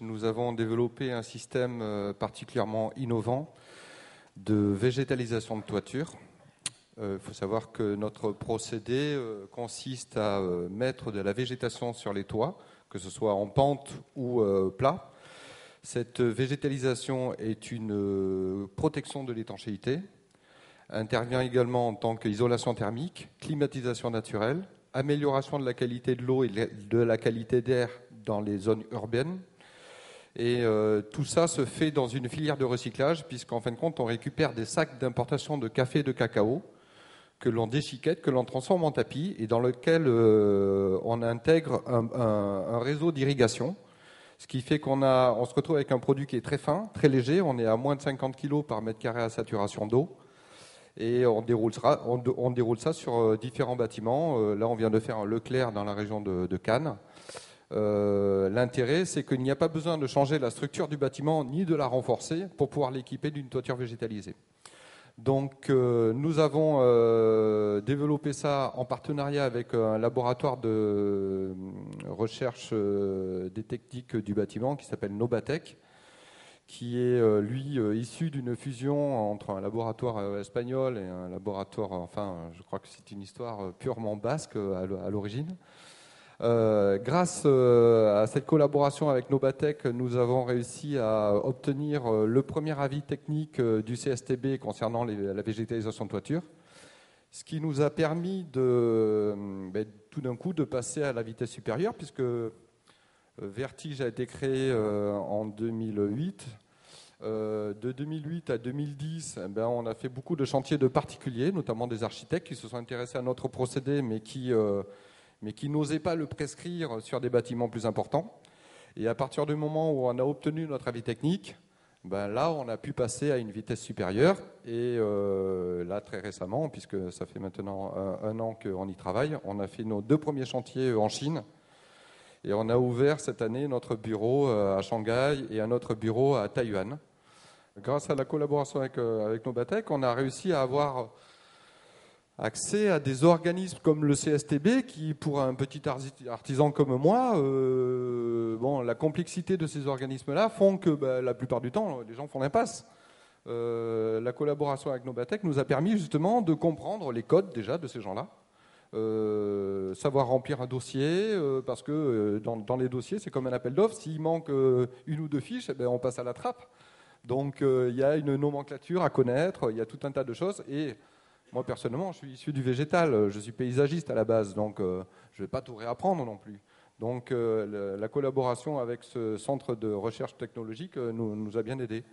Nous avons développé un système particulièrement innovant de végétalisation de toiture. Il faut savoir que notre procédé consiste à mettre de la végétation sur les toits, que ce soit en pente ou plat. Cette végétalisation est une protection de l'étanchéité, intervient également en tant qu'isolation thermique, climatisation naturelle, amélioration de la qualité de l'eau et de la qualité d'air dans les zones urbaines. Et tout ça se fait dans une filière de recyclage, puisqu'en fin de compte, on récupère des sacs d'importation de café et de cacao que l'on déchiquette, que l'on transforme en tapis, et dans lequel on intègre un réseau d'irrigation. Ce qui fait qu'on se retrouve avec un produit qui est très fin, très léger. On est à moins de 50 kg par mètre carré à saturation d'eau. Et on déroule ça sur différents bâtiments. Là, on vient de faire un Leclerc dans la région de Cannes. L'intérêt, c'est qu'il n'y a pas besoin de changer la structure du bâtiment ni de la renforcer pour pouvoir l'équiper d'une toiture végétalisée. Donc, nous avons développé ça en partenariat avec un laboratoire de recherche des techniques du bâtiment qui s'appelle Nobatec, qui est, lui, issu d'une fusion entre un laboratoire espagnol et un laboratoire, enfin, je crois que c'est une histoire purement basque à l'origine. Grâce à cette collaboration avec Nobatec, nous avons réussi à obtenir le premier avis technique du CSTB concernant la végétalisation de toiture, ce qui nous a permis tout d'un coup de passer à la vitesse supérieure, puisque Vertige a été créé en 2008. De 2008 à 2010, on a fait beaucoup de chantiers de particuliers, notamment des architectes qui se sont intéressés à notre procédé, mais qui n'osaient pas le prescrire sur des bâtiments plus importants. Et à partir du moment où on a obtenu notre avis technique, là, on a pu passer à une vitesse supérieure. Et là, très récemment, puisque ça fait maintenant un an qu'on y travaille, on a fait nos 2 premiers chantiers en Chine. Et on a ouvert cette année notre bureau à Shanghai et un autre bureau à Taïwan. Grâce à la collaboration avec Nobatec, on a réussi à avoir accès à des organismes comme le CSTB qui, pour un petit artisan comme moi, la complexité de ces organismes-là font que la plupart du temps, les gens font l'impasse. La collaboration avec Nobatec nous a permis justement de comprendre les codes déjà de ces gens-là, savoir remplir un dossier, parce que dans les dossiers, c'est comme un appel d'offres. S'il manque une ou 2 fiches, on passe à la trappe. Donc il y a une nomenclature à connaître, il y a tout un tas de choses. Et moi, personnellement, je suis issu du végétal, je suis paysagiste à la base, donc je ne vais pas tout réapprendre non plus. Donc la collaboration avec ce centre de recherche technologique nous a bien aidés.